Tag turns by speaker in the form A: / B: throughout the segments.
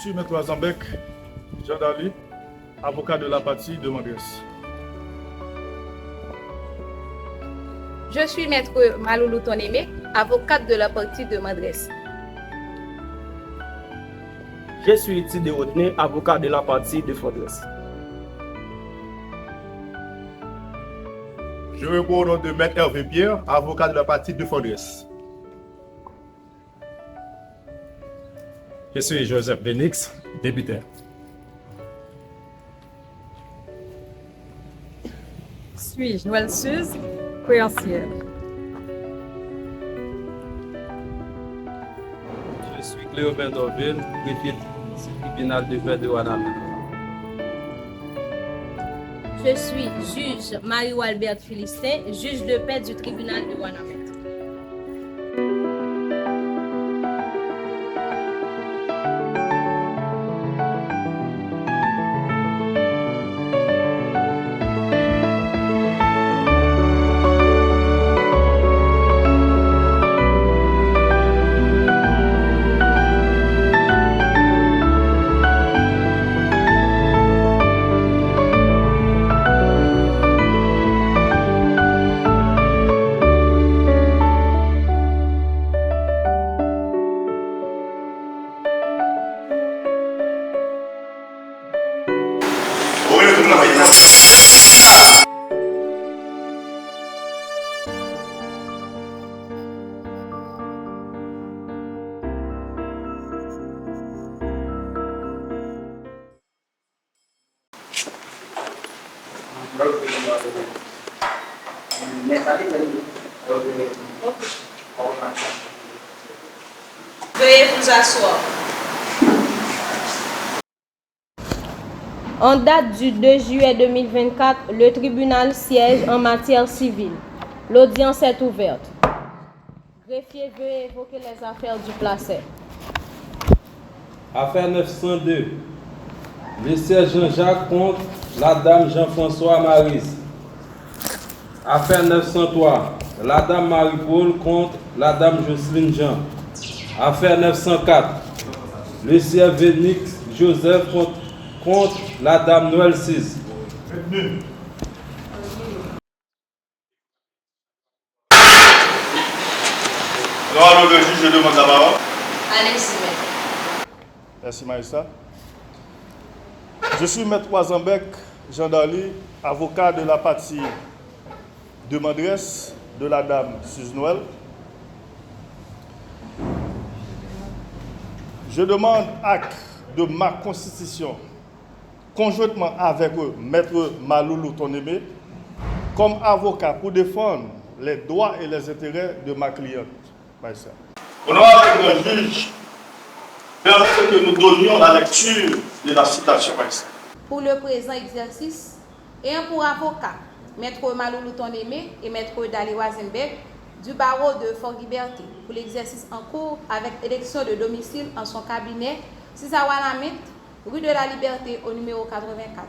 A: suis Maître Azambek Jean Dali, avocat de la partie de Madresse.
B: Je suis Maître Maloulou Tonémé, avocate de la partie de Madresse.
C: Je suis Iti de Rodney, avocat de la partie de Fondresse.
D: Je réponds au nom de Maître Hervé Pierre, avocat de la partie de Fondresse.
E: Je suis Joseph Benix, député.
F: Suis Noël Suze, créancière.
G: Je suis Cléobert Dorville, greffier du tribunal de paix de Ouanamètre.
B: Je suis juge Marie-Walbert Philistin, juge de paix du tribunal de Ouanamètre. Veuillez vous asseoir. En date du 2 juillet 2024, le tribunal siège en matière civile. L'audience est ouverte. Greffier, veuillez évoquer les affaires du placé.
G: Affaire 902. Le sieur Jean-Jacques contre la dame Jean-François Maryse. Affaire 903. La dame Marie-Paul contre la dame Jocelyne Jean. Affaire 904. Le sieur Vénix Joseph contre la dame Noël 6.
D: Alors, le juge, je demande la parole.
B: Allez-y,
A: Merci, magistrat. Je suis Maître Azambek Jean Dali, avocat de la partie de Madresse de la dame Suze Noël. Je demande acte de ma constitution, conjointement avec Maître Maloulou Tonémé, comme avocat pour défendre les droits et les intérêts de ma cliente. Magistrat.
D: Honorable juge, permettez que nous donnions la lecture de la citation, magistrat.
B: Pour le présent exercice, et un pour avocat, Maître Maloulou Tonémé et Maître Dali Wazenbeck du barreau de Fort-Liberté pour l'exercice en cours avec élection de domicile en son cabinet 6 à Ouanamètre, rue de la Liberté au numéro 84.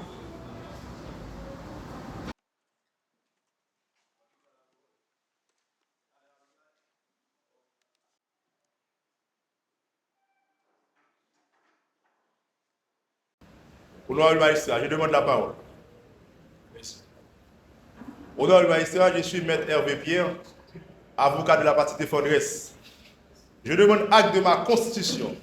D: Honorable magistrat, je demande la parole. Honorable magistrat, je suis Maître Hervé Pierre, avocat de la partie de Fondresse. Je demande acte de ma constitution,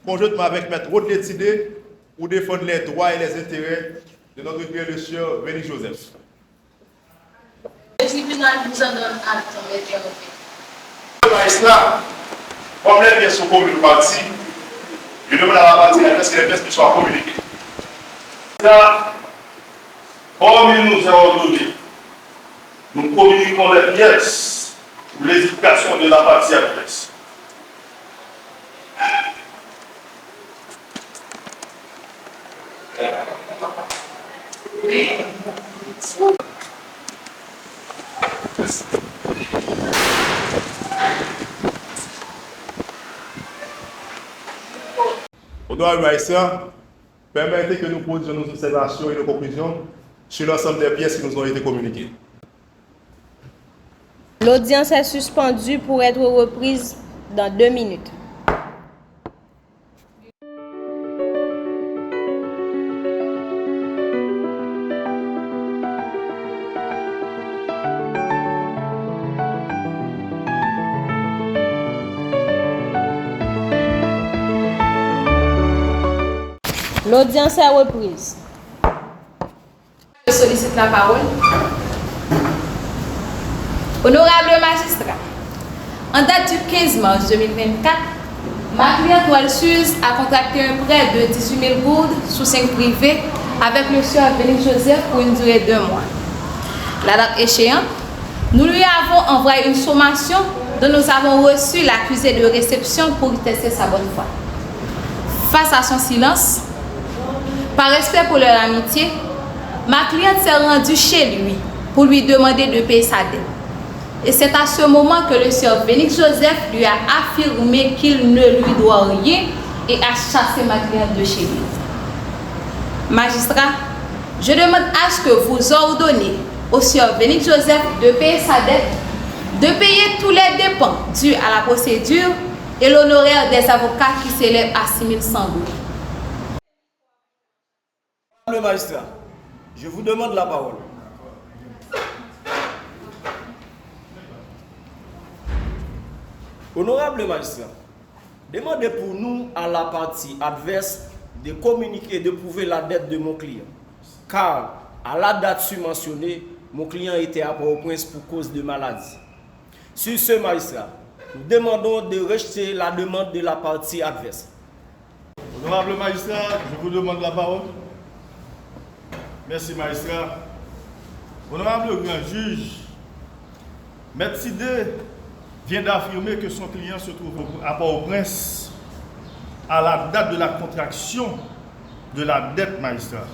D: conjointement avec Maître Rodney Tidé, pour défendre les droits et les intérêts de notre client, le sieur Vénix Joseph.
B: Le tribunal vous en donne acte, Maître Hervé.
D: Magistrat, comme les pièces sont communiquées partie, je demande à la partie que les pièces soient communiquées. Comme il nous est ordonné, nous communiquons les pièces pour l'édification de la partie adverse. Honorable magistrat, permettez que nous produisions nos observations et nos conclusions sur l'ensemble des pièces qui nous ont été communiquées.
B: L'audience est suspendue pour être reprise dans 2 minutes.
H: L'audience est reprise.
B: Je sollicite la parole. Honorable magistrat, en date du 15 mars 2024, ma cliente Noël Suze a contracté un prêt de 18 000 gourdes sous 5 privés avec le sieur Félix Joseph pour une durée de 2 mois. La date échéante, nous lui avons envoyé une sommation dont nous avons reçu l'accusé de réception pour tester sa bonne foi. Face à son silence, par respect pour leur amitié, ma cliente s'est rendue chez lui pour lui demander de payer sa dette. Et c'est à ce moment que le sieur Félix Joseph lui a affirmé qu'il ne lui doit rien et a chassé ma cliente de chez lui. Magistrat, je demande à ce que vous ordonnez au sieur Félix Joseph de payer sa dette, de payer tous les dépenses dus à la procédure et l'honoraire des avocats qui s'élève à 6 100 gourdes.
C: Le magistrat, je vous demande la parole. Honorable magistrat, demandez pour nous à la partie adverse de communiquer et de prouver la dette de mon client. Car, à la date submentionnée, mon client était à Port-au-Prince pour cause de maladie. Sur ce magistrat, nous demandons de rejeter la demande de la partie adverse.
A: Honorable magistrat, je vous demande la parole. Merci magistrat. Honorable grand juge, Maître Sidé vient d'affirmer que son client se trouve à Port-au-Prince à la date de la contraction de la dette magistrat.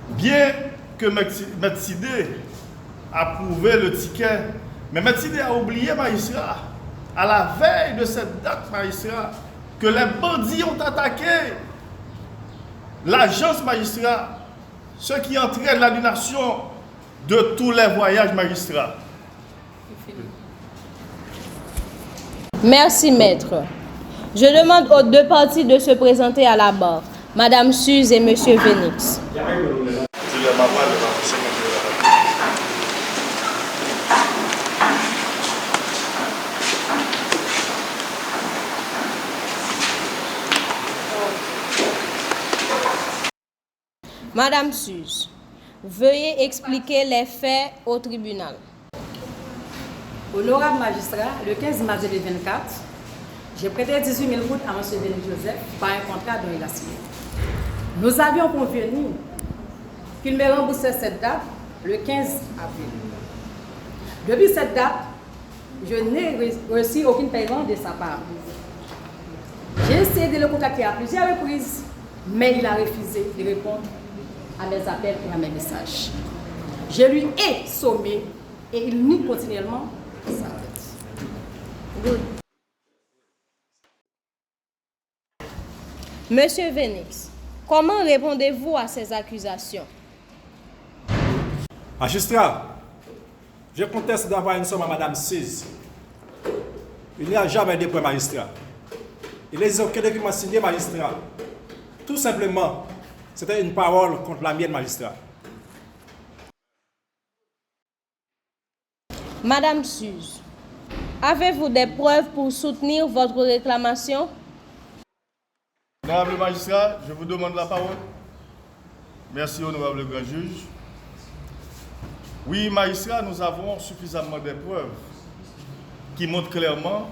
A: Bien que Maître Sidé a prouvé le ticket, mais Maître Sidé a oublié magistrat, à la veille de cette date magistrat, que les bandits ont attaqué l'agence magistrat, ce qui entraîne l'annulation de tous les voyages magistrats.
H: Merci, maître. Je demande aux deux parties de se présenter à la barre, Madame Suze et Monsieur Phoenix. Madame Suze, veuillez expliquer les faits au tribunal.
F: Honorable magistrat, le 15 mars 2024, j'ai prêté 18 000 gourdes à M. Félix Joseph par un contrat dont il a signé. Nous avions convenu qu'il me remboursait cette date le 15 avril. Depuis cette date, je n'ai reçu aucun paiement de sa part. J'ai essayé de le contacter à plusieurs reprises, mais il a refusé de répondre à mes appels et à mes messages. Je lui ai sommé et il nie continuellement sa dette.
H: Good. Monsieur Phoenix, comment répondez-vous à ces accusations?
E: Magistrat, je conteste d'avoir une somme à Madame Suze. Il n'y a jamais de preuve, magistrat. Il n'existe aucun document signé, magistrat. Tout simplement, c'était une parole contre la mienne, magistrat.
H: Madame Suze, avez-vous des preuves pour soutenir votre réclamation?
A: Honorable magistrat, je vous demande la parole. Merci, honorable grand juge. Oui, magistrat, nous avons suffisamment de preuves qui montrent clairement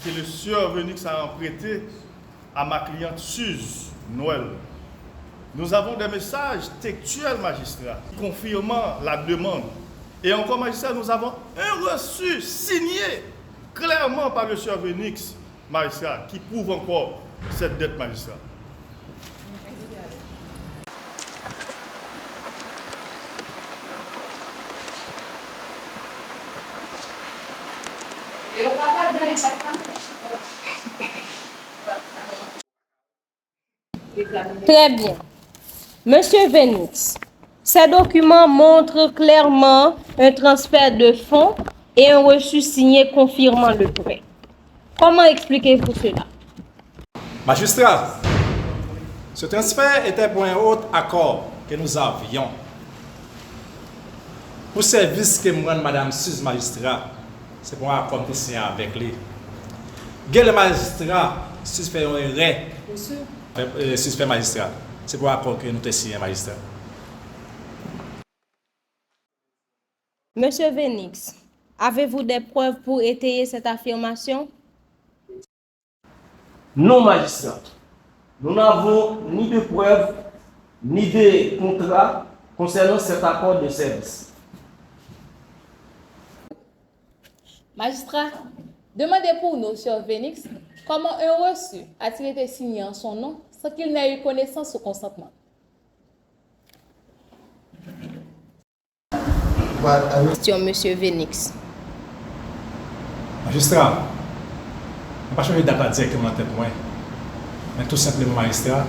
A: que le sieur Phoenix a emprunté à ma cliente Suze Noël. Nous avons des messages textuels, magistrat, confirmant la demande. Et encore, magistrat, nous avons un reçu signé clairement par le sieur Phoenix, magistrat, qui prouve encore cette dette, magistrat.
H: Très bien. Monsieur Phoenix, ces documents montrent clairement un transfert de fonds et un reçu signé confirmant le prêt. Comment expliquez-vous cela?
E: Magistrat, ce transfert était pour un autre accord que nous avions. Pour le service que moi, Madame Suze, magistrat, c'est pour un accord signé avec lui. Le magistrat, Suze fait un erreur.
F: Monsieur,
E: Suspect magistrat. C'est pour accord que nous avons signé magistrat.
H: Monsieur Venix, avez-vous des preuves pour étayer cette affirmation?
C: Non, magistrat. Nous n'avons ni de preuves, ni de contrats concernant cet accord de service.
B: Magistrat, demandez pour nous, Sr. Venix, comment un reçu a-t-il été signé en son nom sans qu'il n'ait eu connaissance ou consentement?
H: Question, Monsieur Venix.
E: Magistrat, je ne vais pas changer data directement en tête, mais tout simplement, magistrat,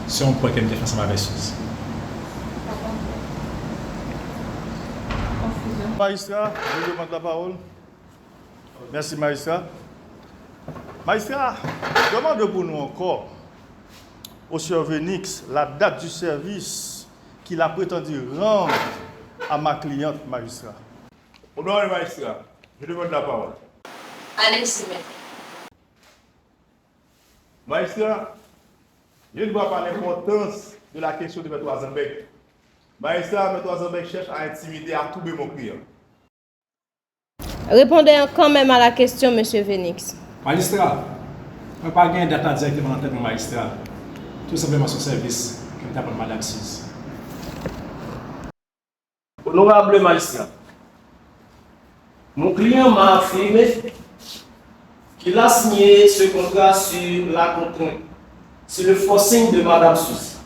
E: c'est un point que je défends avec Suisse.
A: Magistrat, je demande la parole. Merci, magistrat. Magistrat, demande pour nous encore au Sr. Venix la date du service qu'il a prétendu rendre à ma cliente, magistrat.
D: Au nom du magistrat, je demande la parole.
H: Allez-y,
D: Magistrat, je ne vois pas l'importance de la question de M. Azenbeck. Magistrat, M. Azenbeck cherche à intimider, à trouver mon client.
H: Répondez quand même à la question, Monsieur Venix.
E: Magistrat, je ne vais pas gagner data directement en tête de magistrat. Tout simplement son service que je appelle Madame Suisse.
C: Honorable magistrat, mon client m'a affirmé qu'il a signé ce contrat sur la contrainte, sur le forcing de Madame Suisse.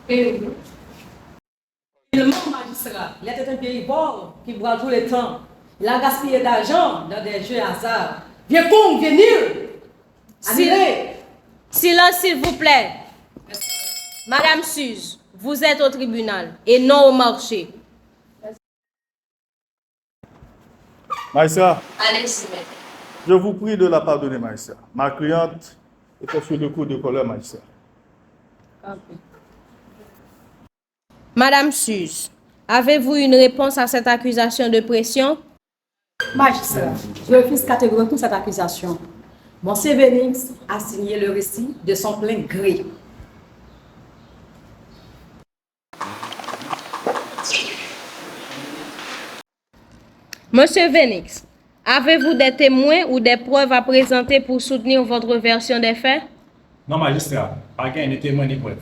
F: Tellement, magistrat, il était un pays pauvre qui boit tout le temps. Il a gaspillé d'argent dans des jeux hasard. Viens con, viens nul. Annulé.
H: Silence, s'il vous plaît. Madame Suze, vous êtes au tribunal et non au marché.
A: Magistrat,
H: Allez-y,
A: je vous prie de la pardonner, magistrat. Ma cliente était sur le coup de colère, magistrat.
H: Madame Suze, avez-vous une réponse à cette accusation de pression?
F: Magistrat, je refuse catégoriquement cette accusation. Monsieur Venix a signé le récit de son plein gré.
H: Monsieur Venix, avez-vous des témoins ou des preuves à présenter pour soutenir votre version des faits?
E: Non, magistrat, pas gagner ni témoin ni preuve.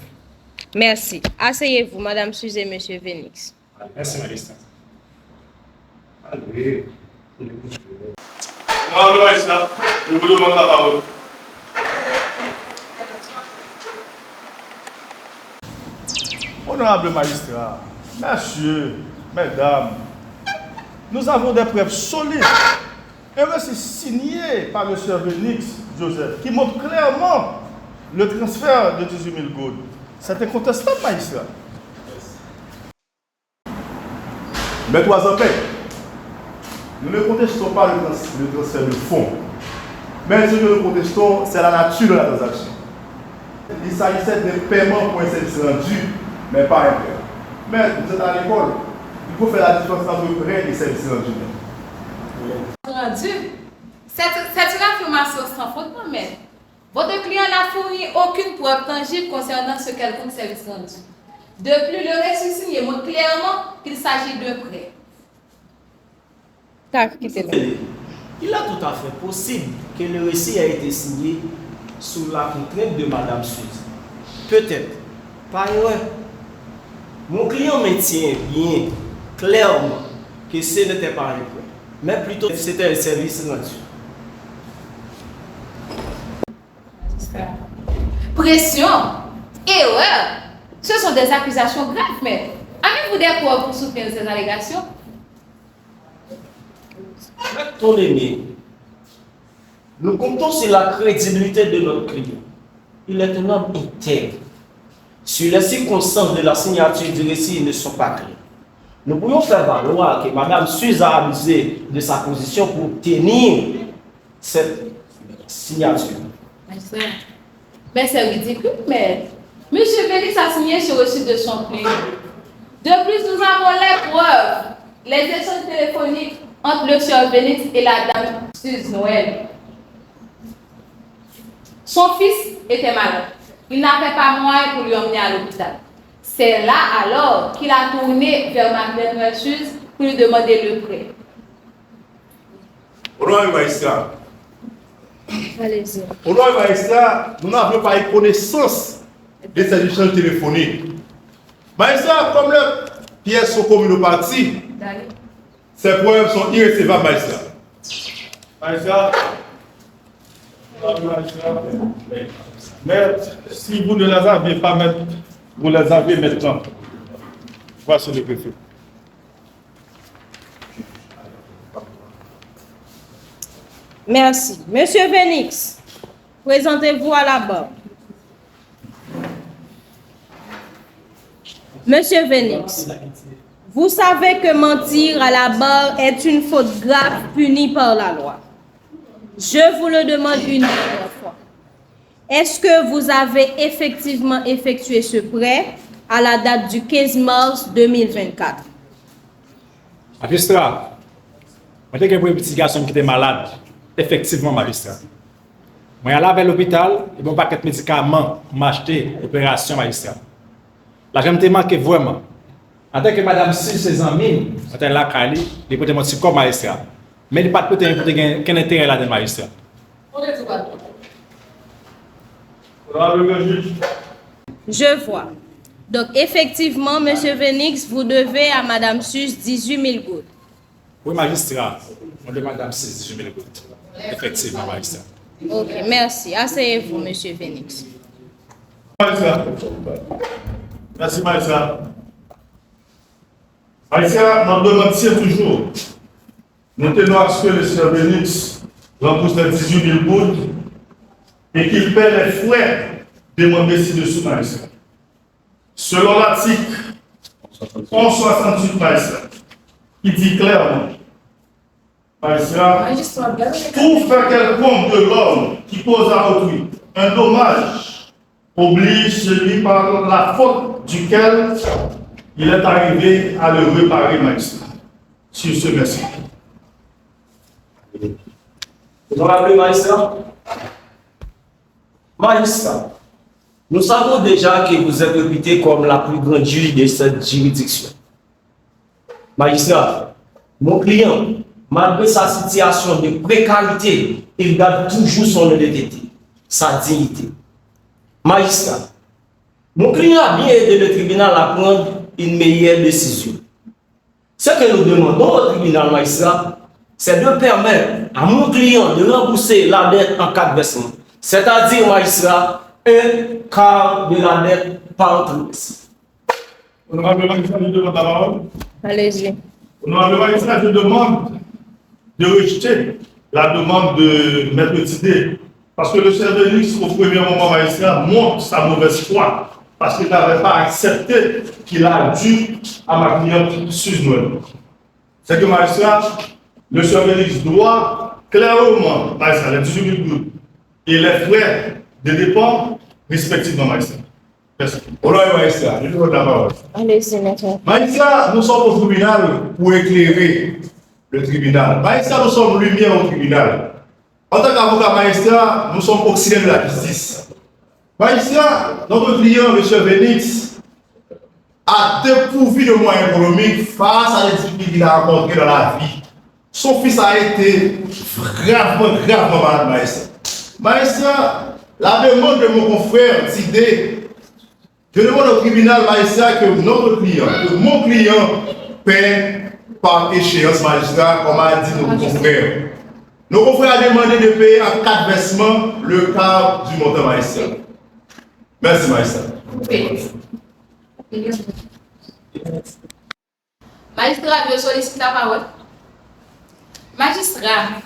H: Merci. Asseyez-vous, Madame Suze et Monsieur Venix.
E: Merci, magistrat.
D: Allez. Honorable magistrat, je vous demande la parole.
A: Honorable magistrat, messieurs, mesdames, nous avons des preuves solides et aussi signées par M. Venix Joseph qui montrent clairement le transfert de 18 000 gouttes. C'est incontestable, magistrat.
D: Maître Azenbeck, nous ne contestons pas le transfert de fonds, mais ce que nous contestons, c'est la nature de la transaction. Il s'agissait d'un paiement pour un service rendu, mais pas un prêt. Mais vous êtes à l'école, il faut faire la différence entre prêt et service rendu.
B: Rendu. C'est une affirmation sans fondement, mais votre client n'a fourni aucune preuve tangible concernant ce quelconque service rendu. De plus, le reçu signé montre clairement qu'il s'agit d'un prêt.
C: Il est tout à fait possible que le récit ait été signé sous la contrainte de Madame Suisse. Peut-être, par erreur. Mon client maintient bien clairement que ce n'était pas un prêt, mais plutôt c'était un service rendu.
B: Pression, erreur, ce sont des accusations graves, mais avez-vous des preuves pour soutenir ces allégations?
C: Ton aimé, nous comptons sur la crédibilité de notre client. Il est un homme intègre. Si les circonstances de la signature du récit ne sont pas claires, nous pourrions faire valoir que Mme Suze a abusé de sa position pour obtenir cette signature.
B: Mais c'est ridicule, mais M. Venix a signé ce reçu de son client. De plus, nous avons les preuves, les échanges téléphoniques entre le Sr. Venix et la dame Suze Noël. Son fils était malade. Il n'avait pas moyen pour lui emmener à l'hôpital. C'est là alors qu'il a tourné vers Marguerite Noël-Suze pour lui demander le prêt.
D: Honorable magistrat,
H: Allez-y.
D: honorable magistrat, nous n'avons pas eu connaissance de ces échanges téléphoniques. Magistrat, comme les pièces sont communes au parti, ces problèmes sont irrécevables, magistrat.
A: Magistrat, mais si vous ne les avez pas maintenant, vous les avez maintenant. Voici le préfet.
H: Merci. Monsieur Venix, présentez-vous à la barre. Monsieur Venix, vous savez que mentir à la barre est une faute grave punie par la loi. Je vous le demande une dernière fois. Est-ce que vous avez effectivement effectué ce prêt à la date du 15 mars 2024?
E: Magistrat, moi j'ai un petit garçon qui était malade. Effectivement, magistrat. Moi, je vais à l'hôpital, et bon paquet de médicaments pour m'acheter l'opération, magistrat. Là, je me manqué vraiment. En tant que madame si ses amis, en tant que la Kali, il peut être comme magistrat. Mais il n'y a pas de qu'un intérêt là-dedans, magistrat.
H: Je vois. Donc, effectivement, monsieur Venix, vous devez à madame Sus 18 000 gouttes.
E: Oui, magistrat. On demande madame 18 000 gouttes. Effectivement, magistrat.
H: Ok, merci. Asseyez-vous, monsieur Venix.
A: Magistrat. Merci, magistrat. Magistrat, nous demandons toujours. Nous tenons à ce que le Seigneur Venix rembourse les 18 000 gouttes et qu'il paie les frais demandés ci-dessous, magistrat. Selon l'article 1168, magistrat, qui dit clairement, magistrat, tout fait quelconque de l'homme qui cause à autrui un dommage oblige celui par la faute duquel il est arrivé à le réparer, magistrat. Sur ce, merci.
C: Honorable magistrat, magistrat, nous savons déjà que vous êtes réputé comme la plus grande juge de cette juridiction. Magistrat, mon client, malgré sa situation de précarité, il garde toujours son honnêteté, sa dignité. Magistrat, mon client a bien aidé le tribunal à prendre une meilleure décision. Ce que nous demandons au tribunal, magistrat, c'est de permettre à mon client de rembourser la dette en 4 versements. C'est-à-dire, magistrat, un quart de la dette par trimestre.
A: Honorable magistrat, je demande la parole.
H: Allez-y.
A: Honorable magistrat, je demande de rejeter la demande de Maître Tidé. Parce que le Seigneur Venix, au premier moment, magistrat, montre sa mauvaise foi. Parce qu'il n'avait pas accepté qu'il a dû à ma cliente Suze Noël. C'est que, magistrat, le Seigneur Venix doit clairement, magistrat, les 18 000 gouttes et les frais de dépens respectivement, magistrat. Merci.
D: Honorable magistrat, je vous donne la parole.
H: Allez-y, maintenant.
D: Magistrat, nous sommes au tribunal pour éclairer le tribunal. Magistrat, nous sommes lumière au tribunal. En tant qu'avocat magistrat, nous sommes auxiliaires de la justice. Magistrat, notre client, M. Venix, a dépourvu de moyens économiques face à les difficultés qu'il a rencontrées dans la vie. Son fils a été gravement malade, magistrat. Magistrat, la demande de mon confrère Tidé, je demande au tribunal, magistrat, que notre client, que mon client paie par échéance, magistrat, comme a dit notre confrère. Nos confrères ont demandé de payer en 4 versements le quart du montant, magistrat. Merci, magistrat.
B: Magistrat, je sollicite la parole. Magistrat,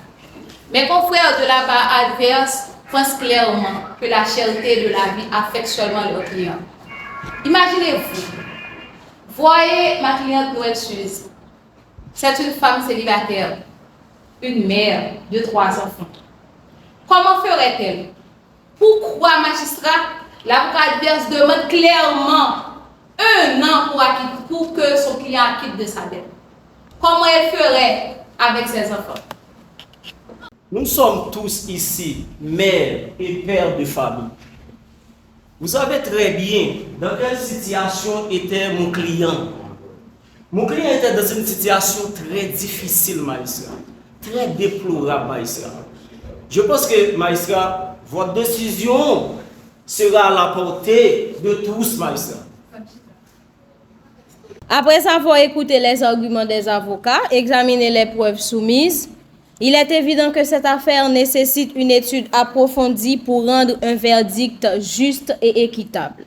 B: mes confrères de la barre adverse pensent clairement que la cherté de la vie affecte seulement leurs clients. Imaginez-vous, voyez ma cliente Noël Suze. C'est une femme célibataire, une mère de 3 enfants. Comment ferait-elle? Pourquoi, magistrat, l'avocat adverse demande clairement 1 an pour que son client acquitte de sa dette? Comment elle ferait avec ses enfants?
C: nous sommes tous ici mères et pères de famille. Vous savez très bien dans quelle situation était mon client. Mon client était dans une situation très difficile, magistrat, très déplorable, magistrat. Je pense que, magistrat, votre décision sera à la portée de tous, magistrat.
H: Après avoir écouté les arguments des avocats, examiné les preuves soumises, il est évident que cette affaire nécessite une étude approfondie pour rendre un verdict juste et équitable.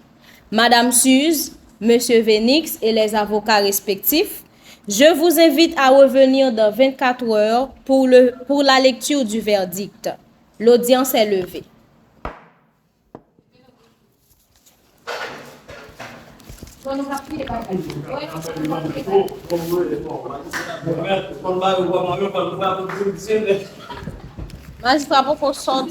H: Madame Suze, Monsieur Vénix et les avocats respectifs, je vous invite à revenir dans 24 heures pour la lecture du verdict. L'audience est levée. Magistrat, pour qu'on sorte.